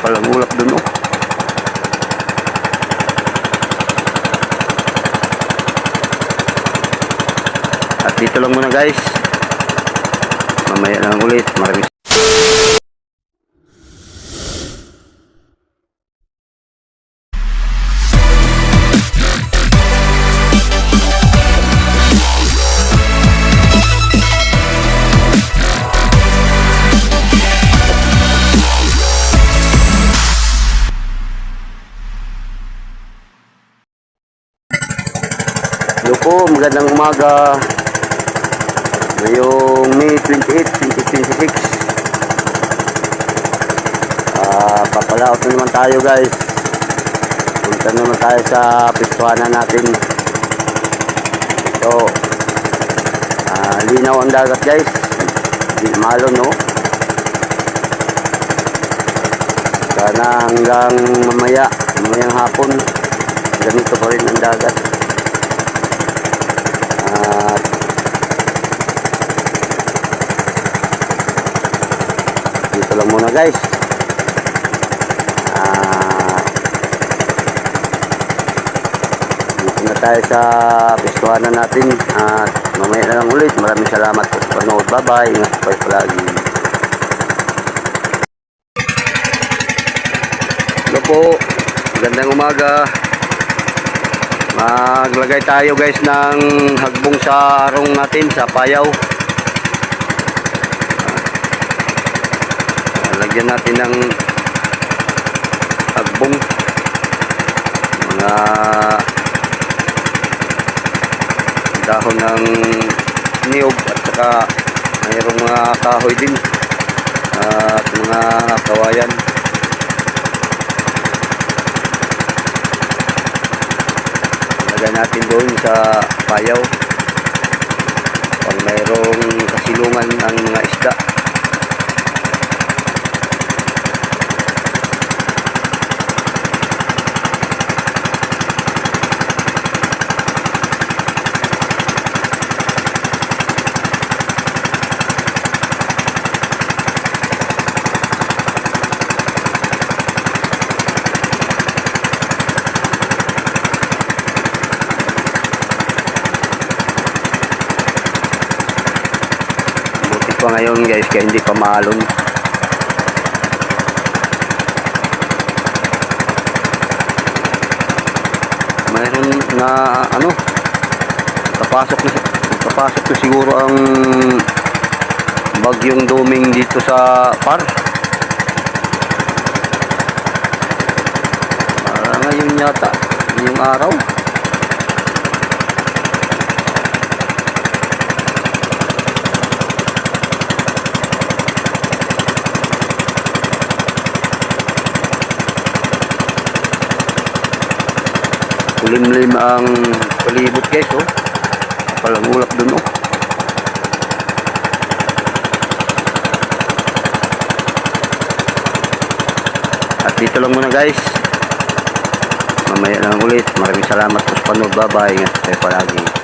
Palang ulap dun, oh. At dito lang muna, guys. Mamaya na lang ulit. Maraming hello po, magandang umaga. Ngayong May 28, 2026. Papalaot na naman tayo, guys. Punta naman tayo sa pistuhanan natin. Ito, linaw ang dagat, guys. Hindi malo, no? Sana hanggang mamayang hapon, ganito pa rin ang dagat. Dito lang muna, guys. Dito na tayo sa pistuhanan natin at mamaya na lang ulit. Maraming salamat po sa panood. Bye bye, ingat po kayo palagi. Hello po, magandang umaga. Maglagay tayo, guys, ng hagbong sa arong natin sa payaw. Lagyan natin ng hagbong, mga dahon ng niyog at saka mayroong mga kahoy din at mga kawayan. Lagyan natin doon sa payaw pag mayroong kasilungan ang mga isda. Ngayon, guys, kaya hindi pa maalon. Mayroon na kapasok na siguro ang bagyong Doming dito sa par. Ngayon yata yung araw. Kulimlim ang palibot, guys, oh. Palang ulap dun, oh. At dito lang muna, guys. Mamaya na lang ulit. Maraming salamat po sa panood. Bye bye. Ingat kayo palagi.